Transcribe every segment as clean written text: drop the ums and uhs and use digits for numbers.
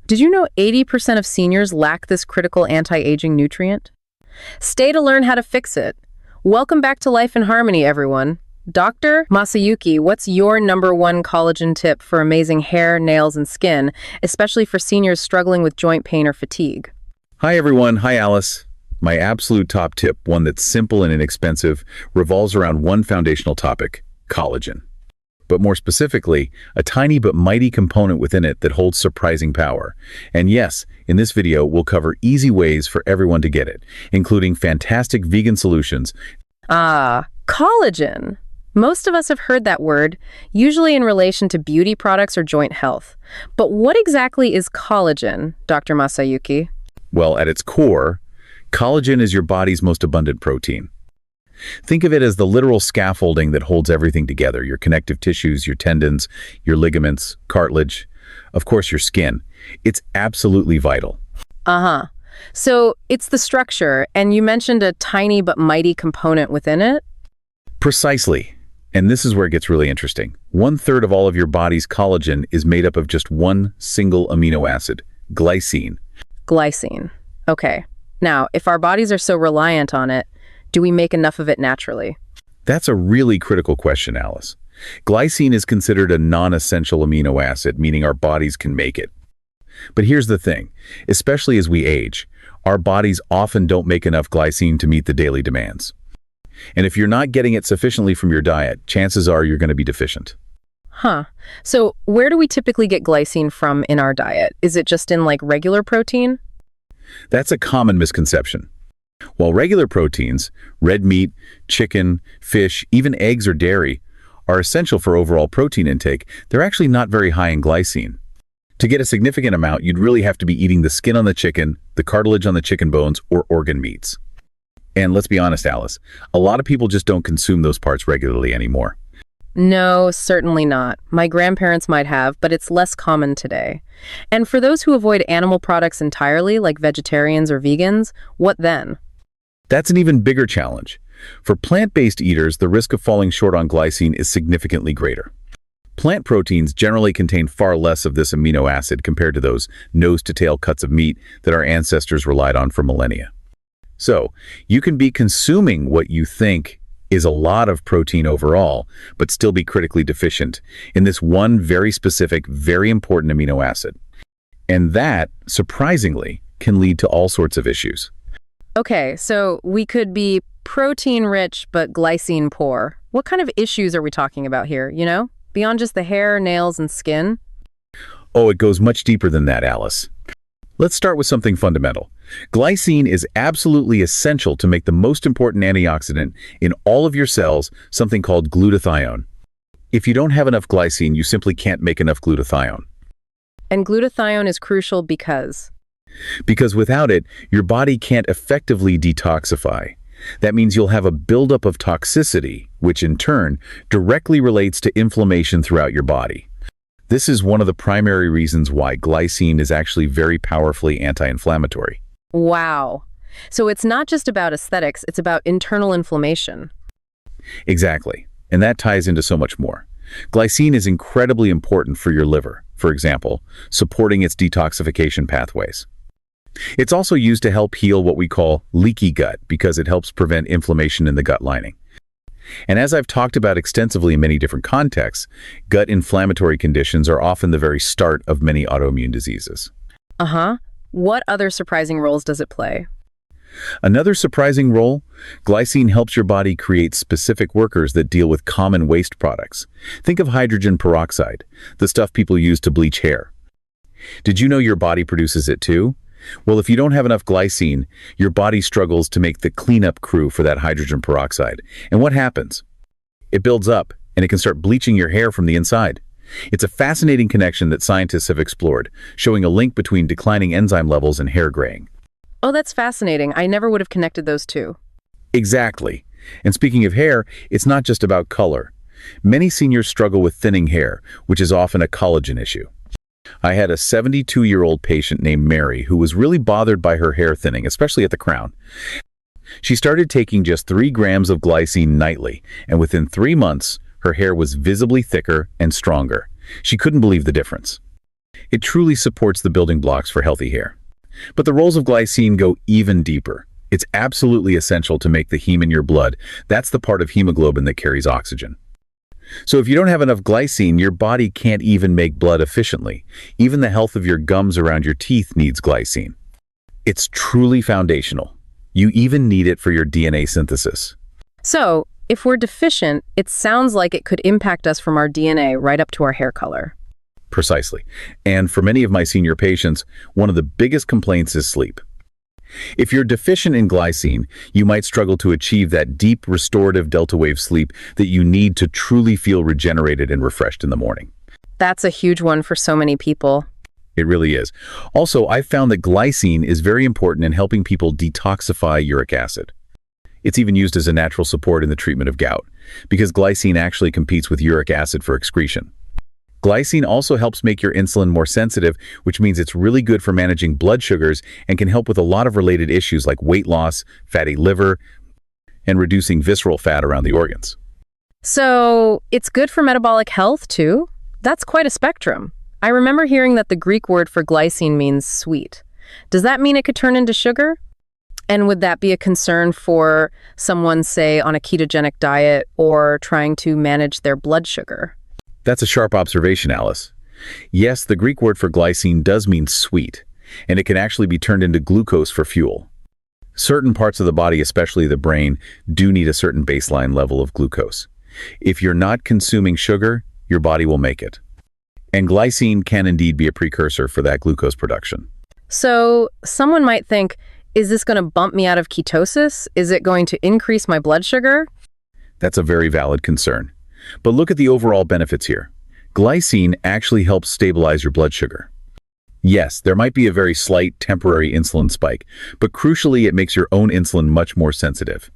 Did you know 80% of seniors lack this critical anti-aging nutrient? Stay to learn how to fix it. Welcome back to Life in Harmony, everyone. Dr. Masayuki, what's your #1 collagen tip for amazing hair, nails, and skin, especially for seniors struggling with joint pain or fatigue? Hi everyone, hi Alice. My absolute top tip, one that's simple and inexpensive, revolves around one foundational topic, collagen. But more specifically, a tiny but mighty component within it that holds surprising power. And yes, in this video, we'll cover easy ways for everyone to get it, including fantastic vegan solutions. Collagen. Most of us have heard that word, usually in relation to beauty products or joint health. But what exactly is collagen, Dr. Masayuki? Well, at its core, collagen is your body's most abundant protein. Think of it as the literal scaffolding that holds everything together, your connective tissues, your tendons, your ligaments, cartilage, of course your skin. It's absolutely vital. So it's the structure, and you mentioned a tiny but mighty component within it? Precisely. And this is where it gets really interesting. 1/3 of all of your body's collagen is made up of just one single amino acid, glycine. Glycine. Okay. Now, if our bodies are so reliant on it, do we make enough of it naturally? That's a really critical question, Alice. Glycine is considered a non-essential amino acid, meaning our bodies can make it. But here's the thing, especially as we age, our bodies often don't make enough glycine to meet the daily demands. And if you're not getting it sufficiently from your diet, chances are you're going to be deficient. So where do we typically get glycine from in our diet? Is it just in regular protein? That's a common misconception. While regular proteins, red meat, chicken, fish, even eggs or dairy, are essential for overall protein intake, they're actually not very high in glycine. To get a significant amount, you'd really have to be eating the skin on the chicken, the cartilage on the chicken bones, or organ meats. And let's be honest, Alice, a lot of people just don't consume those parts regularly anymore. No, certainly not. My grandparents might have, but it's less common today. And for those who avoid animal products entirely, like vegetarians or vegans, what then? That's an even bigger challenge. For plant-based eaters, the risk of falling short on glycine is significantly greater. Plant proteins generally contain far less of this amino acid compared to those nose-to-tail cuts of meat that our ancestors relied on for millennia. So, you can be consuming what you think is a lot of protein overall, but still be critically deficient in this one very specific, very important amino acid. And that, surprisingly, can lead to all sorts of issues. Okay, so we could be protein-rich but glycine-poor. What kind of issues are we talking about here, beyond just the hair, nails, and skin? Oh, it goes much deeper than that, Alice. Let's start with something fundamental. Glycine is absolutely essential to make the most important antioxidant in all of your cells, something called glutathione. If you don't have enough glycine, you simply can't make enough glutathione. And glutathione is crucial because? Because without it, your body can't effectively detoxify. That means you'll have a buildup of toxicity, which in turn directly relates to inflammation throughout your body. This is one of the primary reasons why glycine is actually very powerfully anti-inflammatory. Wow. So it's not just about aesthetics, it's about internal inflammation. Exactly. And that ties into so much more. Glycine is incredibly important for your liver, for example, supporting its detoxification pathways. It's also used to help heal what we call leaky gut because it helps prevent inflammation in the gut lining. And as I've talked about extensively in many different contexts, gut inflammatory conditions are often the very start of many autoimmune diseases. What other surprising roles does it play? Another surprising role, glycine helps your body create specific workers that deal with common waste products. Think of hydrogen peroxide, the stuff people use to bleach hair. Did you know your body produces it too? Well, if you don't have enough glycine, your body struggles to make the cleanup crew for that hydrogen peroxide. And what happens? It builds up, and it can start bleaching your hair from the inside. It's a fascinating connection that scientists have explored, showing a link between declining enzyme levels and hair graying. Oh, that's fascinating. I never would have connected those two. Exactly. And speaking of hair, it's not just about color. Many seniors struggle with thinning hair, which is often a collagen issue. I had a 72-year-old patient named Mary who was really bothered by her hair thinning, especially at the crown. She started taking just 3 grams of glycine nightly, and within 3 months, her hair was visibly thicker and stronger. She couldn't believe the difference. It truly supports the building blocks for healthy hair. But the roles of glycine go even deeper. It's absolutely essential to make the heme in your blood. That's the part of hemoglobin that carries oxygen. So if you don't have enough glycine, your body can't even make blood efficiently. Even the health of your gums around your teeth needs glycine. It's truly foundational. You even need it for your DNA synthesis. So, if we're deficient, it sounds like it could impact us from our DNA right up to our hair color. Precisely. And for many of my senior patients, one of the biggest complaints is sleep. If you're deficient in glycine, you might struggle to achieve that deep, restorative delta wave sleep that you need to truly feel regenerated and refreshed in the morning. That's a huge one for so many people. It really is. Also, I've found that glycine is very important in helping people detoxify uric acid. It's even used as a natural support in the treatment of gout, because glycine actually competes with uric acid for excretion. Glycine also helps make your insulin more sensitive, which means it's really good for managing blood sugars and can help with a lot of related issues like weight loss, fatty liver, and reducing visceral fat around the organs. So, it's good for metabolic health too? That's quite a spectrum. I remember hearing that the Greek word for glycine means sweet. Does that mean it could turn into sugar? And would that be a concern for someone, say, on a ketogenic diet or trying to manage their blood sugar? That's a sharp observation, Alice. Yes, the Greek word for glycine does mean sweet, and it can actually be turned into glucose for fuel. Certain parts of the body, especially the brain, do need a certain baseline level of glucose. If you're not consuming sugar, your body will make it. And glycine can indeed be a precursor for that glucose production. So, someone might think, is this going to bump me out of ketosis? Is it going to increase my blood sugar? That's a very valid concern. But look at the overall benefits here. Glycine actually helps stabilize your blood sugar. Yes, there might be a very slight temporary insulin spike, but crucially it makes your own insulin much more sensitive.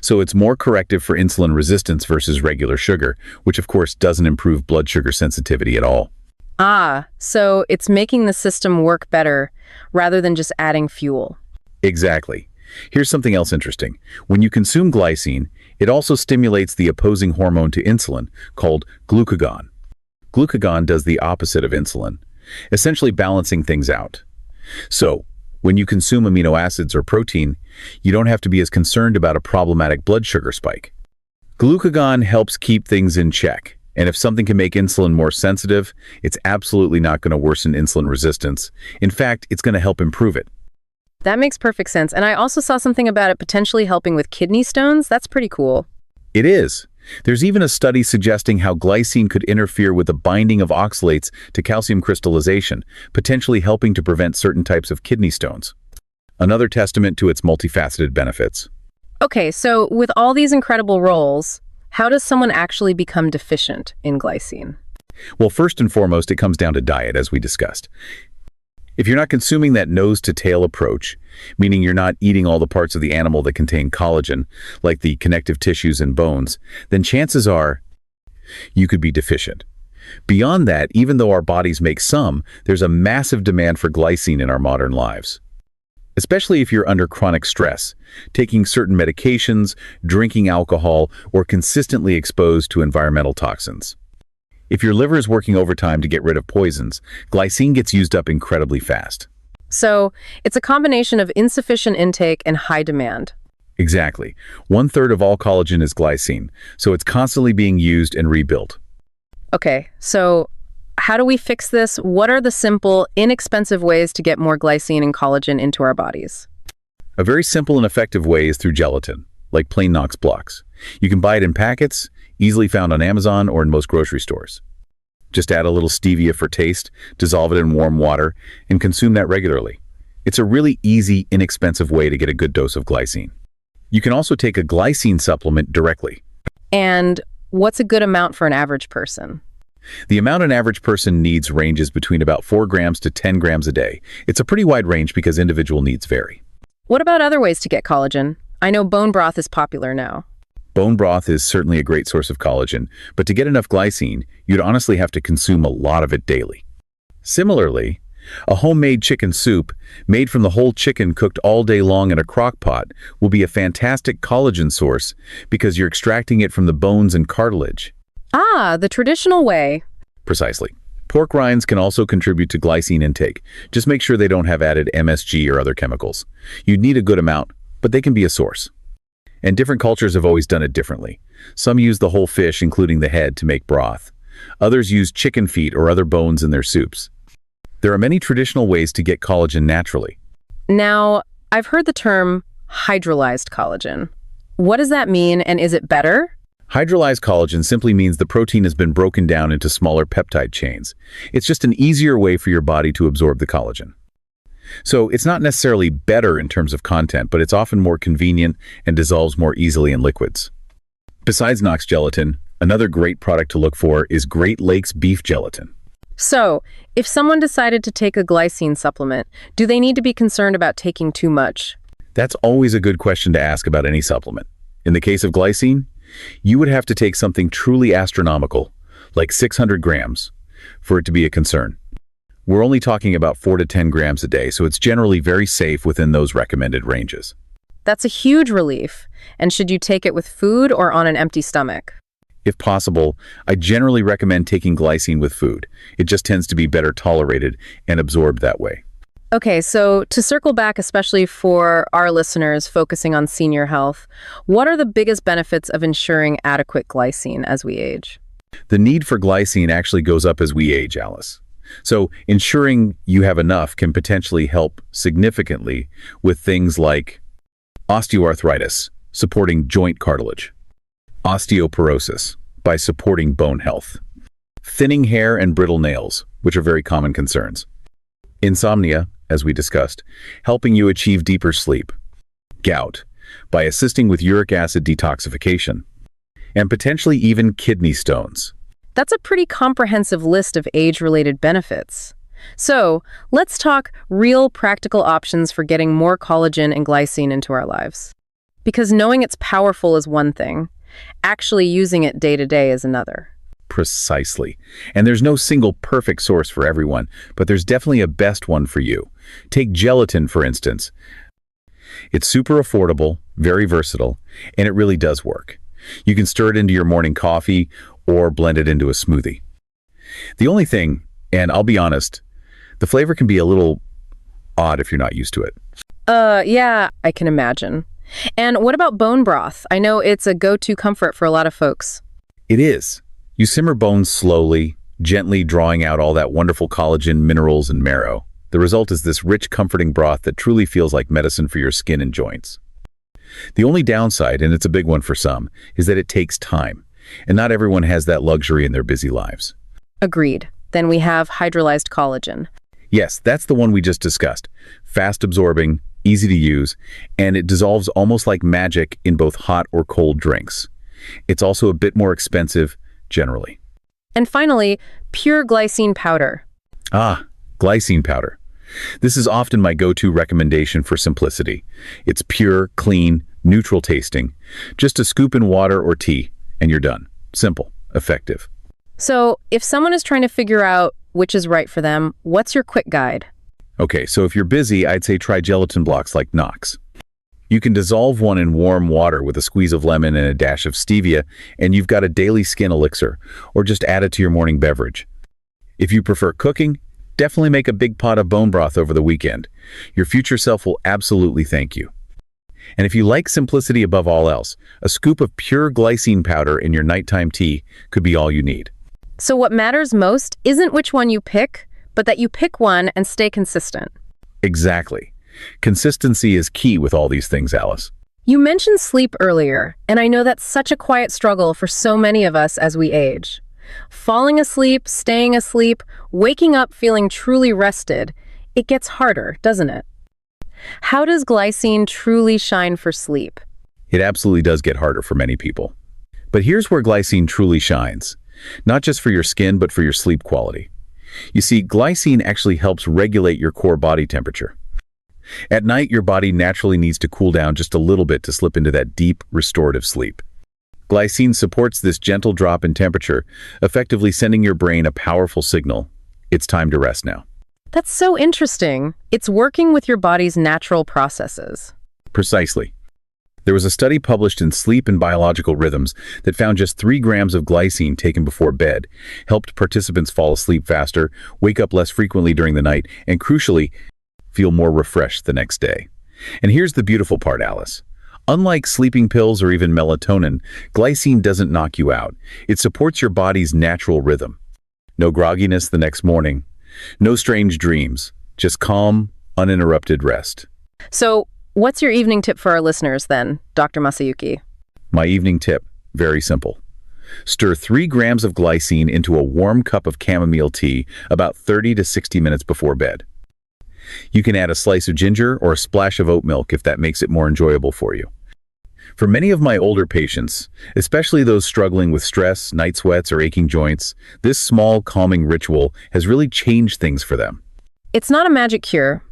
So it's more corrective for insulin resistance versus regular sugar, which of course doesn't improve blood sugar sensitivity at all. Ah, so it's making the system work better rather than just adding fuel. Exactly. Here's something else interesting. When you consume glycine, it also stimulates the opposing hormone to insulin, called glucagon. Glucagon does the opposite of insulin, essentially balancing things out. So, when you consume amino acids or protein, you don't have to be as concerned about a problematic blood sugar spike. Glucagon helps keep things in check, and if something can make insulin more sensitive, it's absolutely not going to worsen insulin resistance. In fact, it's going to help improve it. That makes perfect sense. And I also saw something about it potentially helping with kidney stones. That's pretty cool. It is. There's even a study suggesting how glycine could interfere with the binding of oxalates to calcium crystallization, potentially helping to prevent certain types of kidney stones. Another testament to its multifaceted benefits. Okay, so with all these incredible roles, how does someone actually become deficient in glycine? Well, first and foremost, it comes down to diet, as we discussed. If you're not consuming that nose-to-tail approach, meaning you're not eating all the parts of the animal that contain collagen, like the connective tissues and bones, then chances are you could be deficient. Beyond that, even though our bodies make some, there's a massive demand for glycine in our modern lives. Especially if you're under chronic stress, taking certain medications, drinking alcohol, or consistently exposed to environmental toxins. If your liver is working overtime to get rid of poisons, glycine gets used up incredibly fast. So it's a combination of insufficient intake and high demand. Exactly. 1/3 of all collagen is glycine, so it's constantly being used and rebuilt. Okay, so how do we fix this? What are the simple, inexpensive ways to get more glycine and collagen into our bodies? A very simple and effective way is through gelatin, like plain Knox blocks. You can buy it in packets, easily found on Amazon or in most grocery stores. Just add a little stevia for taste, dissolve it in warm water, and consume that regularly. It's a really easy, inexpensive way to get a good dose of glycine. You can also take a glycine supplement directly. And what's a good amount for an average person? The amount an average person needs ranges between about 4 grams to 10 grams a day. It's a pretty wide range because individual needs vary. What about other ways to get collagen? I know bone broth is popular now. Bone broth is certainly a great source of collagen, but to get enough glycine, you'd honestly have to consume a lot of it daily. Similarly, a homemade chicken soup, made from the whole chicken cooked all day long in a crock pot, will be a fantastic collagen source because you're extracting it from the bones and cartilage. Ah, the traditional way. Precisely. Pork rinds can also contribute to glycine intake. Just make sure they don't have added MSG or other chemicals. You'd need a good amount, but they can be a source. And different cultures have always done it differently. Some use the whole fish, including the head, to make broth. Others use chicken feet or other bones in their soups. There are many traditional ways to get collagen naturally. Now, I've heard the term hydrolyzed collagen. What does that mean, and is it better? Hydrolyzed collagen simply means the protein has been broken down into smaller peptide chains. It's just an easier way for your body to absorb the collagen. So it's not necessarily better in terms of content, but it's often more convenient and dissolves more easily in liquids. Besides Knox gelatin, another great product to look for is Great Lakes beef gelatin. So, if someone decided to take a glycine supplement, do they need to be concerned about taking too much? That's always a good question to ask about any supplement. In the case of glycine, you would have to take something truly astronomical, like 600 grams, for it to be a concern. We're only talking about 4 to 10 grams a day, so it's generally very safe within those recommended ranges. That's a huge relief. And should you take it with food or on an empty stomach? If possible, I generally recommend taking glycine with food. It just tends to be better tolerated and absorbed that way. Okay, so to circle back, especially for our listeners focusing on senior health, what are the biggest benefits of ensuring adequate glycine as we age? The need for glycine actually goes up as we age, Alice. So ensuring you have enough can potentially help significantly with things like osteoarthritis, supporting joint cartilage; osteoporosis, by supporting bone health; thinning hair and brittle nails, which are very common concerns; insomnia, as we discussed, helping you achieve deeper sleep; gout, by assisting with uric acid detoxification; and potentially even kidney stones. That's a pretty comprehensive list of age-related benefits. So, let's talk real practical options for getting more collagen and glycine into our lives. Because knowing it's powerful is one thing, actually using it day to day is another. Precisely. And there's no single perfect source for everyone, but there's definitely a best one for you. Take gelatin, for instance. It's super affordable, very versatile, and it really does work. You can stir it into your morning coffee or blend it into a smoothie. The only thing, and I'll be honest, the flavor can be a little odd if you're not used to it. Yeah, I can imagine. And what about bone broth? I know it's a go-to comfort for a lot of folks. It is. You simmer bones slowly, gently drawing out all that wonderful collagen, minerals, and marrow. The result is this rich, comforting broth that truly feels like medicine for your skin and joints. The only downside, and it's a big one for some, is that it takes time, and not everyone has that luxury in their busy lives. Agreed. Then we have hydrolyzed collagen. Yes, that's the one we just discussed. Fast absorbing, easy to use, and it dissolves almost like magic in both hot or cold drinks. It's also a bit more expensive, generally. And finally, pure glycine powder. Ah, glycine powder. This is often my go-to recommendation for simplicity. It's pure, clean, neutral tasting. Just a scoop in water or tea, and you're done. Simple, effective. So, if someone is trying to figure out which is right for them, what's your quick guide? Okay, so if you're busy, I'd say try gelatin blocks like Knox. You can dissolve one in warm water with a squeeze of lemon and a dash of stevia, and you've got a daily skin elixir, or just add it to your morning beverage. If you prefer cooking, definitely make a big pot of bone broth over the weekend. Your future self will absolutely thank you. And if you like simplicity above all else, a scoop of pure glycine powder in your nighttime tea could be all you need. So what matters most isn't which one you pick, but that you pick one and stay consistent. Exactly. Consistency is key with all these things, Alice. You mentioned sleep earlier, and I know that's such a quiet struggle for so many of us as we age. Falling asleep, staying asleep, waking up feeling truly rested, it gets harder, doesn't it? How does glycine truly shine for sleep? It absolutely does get harder for many people. But here's where glycine truly shines. Not just for your skin, but for your sleep quality. You see, glycine actually helps regulate your core body temperature. At night, your body naturally needs to cool down just a little bit to slip into that deep, restorative sleep. Glycine supports this gentle drop in temperature, effectively sending your brain a powerful signal. It's time to rest now. That's so interesting. It's working with your body's natural processes. Precisely. There was a study published in Sleep and Biological Rhythms that found just 3 grams of glycine taken before bed helped participants fall asleep faster, wake up less frequently during the night, and crucially, feel more refreshed the next day. And here's the beautiful part, Alice. Unlike sleeping pills or even melatonin, glycine doesn't knock you out. It supports your body's natural rhythm. No grogginess the next morning, no strange dreams, just calm, uninterrupted rest. So, what's your evening tip for our listeners then, Dr. Masayuki? My evening tip, very simple. Stir 3 grams of glycine into a warm cup of chamomile tea about 30 to 60 minutes before bed. You can add a slice of ginger or a splash of oat milk if that makes it more enjoyable for you. For many of my older patients, especially those struggling with stress, night sweats, or aching joints, this small, calming ritual has really changed things for them. It's not a magic cure,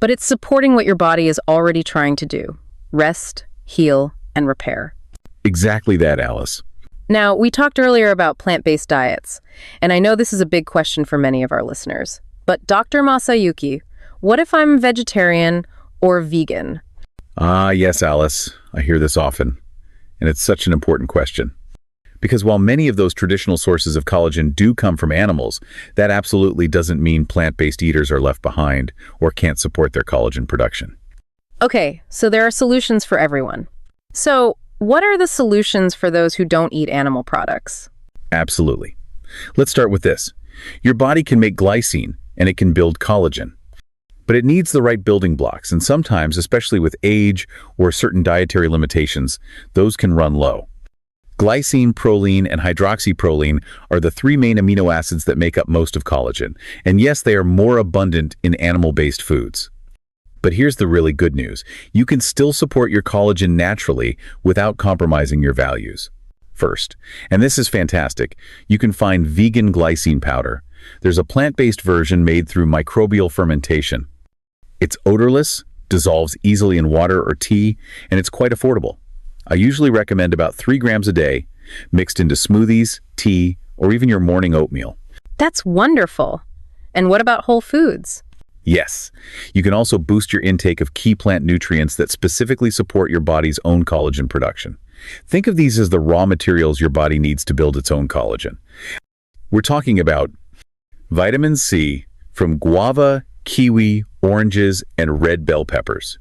but it's supporting what your body is already trying to do: rest, heal, and repair. Exactly that, Alice. Now, we talked earlier about plant-based diets, and I know this is a big question for many of our listeners. But Dr. Masayuki, what if I'm vegetarian or vegan? Ah, yes, Alice. I hear this often, and it's such an important question. Because while many of those traditional sources of collagen do come from animals, that absolutely doesn't mean plant-based eaters are left behind or can't support their collagen production. Okay, so there are solutions for everyone. So, what are the solutions for those who don't eat animal products? Absolutely. Let's start with this. Your body can make glycine, and it can build collagen. But it needs the right building blocks, and sometimes, especially with age or certain dietary limitations, those can run low. Glycine, proline, and hydroxyproline are the 3 main amino acids that make up most of collagen, and yes, they are more abundant in animal-based foods. But here's the really good news. You can still support your collagen naturally without compromising your values. First, and this is fantastic, you can find vegan glycine powder. There's a plant-based version made through microbial fermentation. It's odorless, dissolves easily in water or tea, and it's quite affordable. I usually recommend about 3 grams a day, mixed into smoothies, tea, or even your morning oatmeal. That's wonderful. And what about whole foods? Yes, you can also boost your intake of key plant nutrients that specifically support your body's own collagen production. Think of these as the raw materials your body needs to build its own collagen. We're talking about vitamin C from guava, kiwi, oranges, and red bell peppers.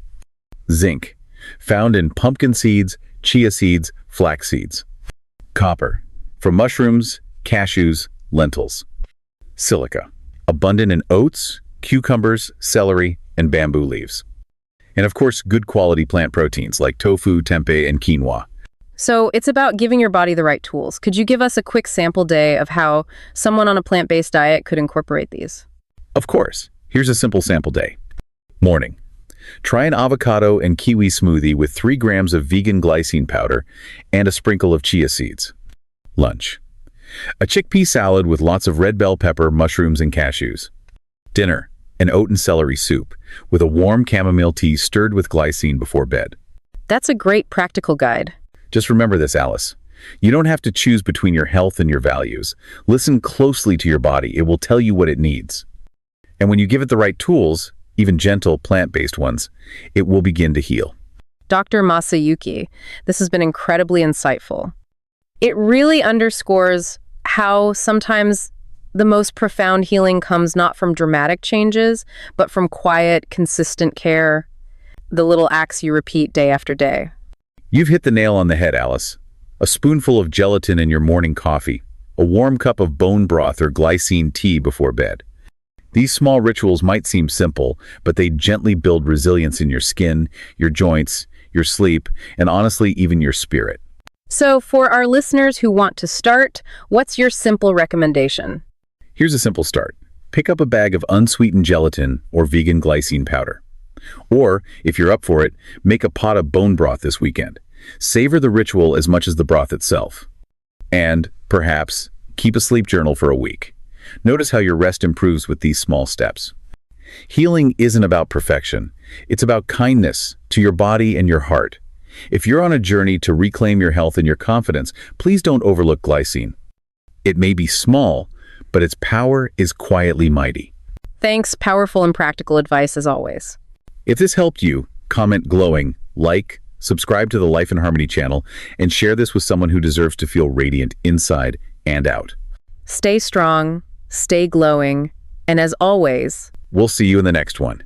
Zinc, found in pumpkin seeds, chia seeds, flax seeds. Copper, from mushrooms, cashews, lentils. Silica, abundant in oats, cucumbers, celery, and bamboo leaves. And of course, good quality plant proteins like tofu, tempeh, and quinoa. So it's about giving your body the right tools. Could you give us a quick sample day of how someone on a plant-based diet could incorporate these? Of course. Here's a simple sample day. Morning. Try an avocado and kiwi smoothie with 3 grams of vegan glycine powder and a sprinkle of chia seeds. Lunch. A chickpea salad with lots of red bell pepper, mushrooms, and cashews. Dinner. An oat and celery soup with a warm chamomile tea stirred with glycine before bed. That's a great practical guide. Just remember this, Alice. You don't have to choose between your health and your values. Listen closely to your body. It will tell you what it needs. And when you give it the right tools, even gentle plant-based ones, it will begin to heal. Dr. Masayuki, this has been incredibly insightful. It really underscores how sometimes the most profound healing comes not from dramatic changes, but from quiet, consistent care, the little acts you repeat day after day. You've hit the nail on the head, Alice. A spoonful of gelatin in your morning coffee, a warm cup of bone broth or glycine tea before bed. These small rituals might seem simple, but they gently build resilience in your skin, your joints, your sleep, and honestly, even your spirit. So for our listeners who want to start, what's your simple recommendation? Here's a simple start. Pick up a bag of unsweetened gelatin or vegan glycine powder. Or, if you're up for it, make a pot of bone broth this weekend. Savor the ritual as much as the broth itself. And, perhaps, keep a sleep journal for a week. Notice how your rest improves with these small steps. Healing isn't about perfection. It's about kindness to your body and your heart. If you're on a journey to reclaim your health and your confidence, please don't overlook glycine. It may be small, but its power is quietly mighty. Thanks, powerful and practical advice as always. If this helped you, comment glowing, like, subscribe to the Life in Harmony channel, and share this with someone who deserves to feel radiant inside and out. Stay strong, stay glowing, and as always, We'll see you in the next one.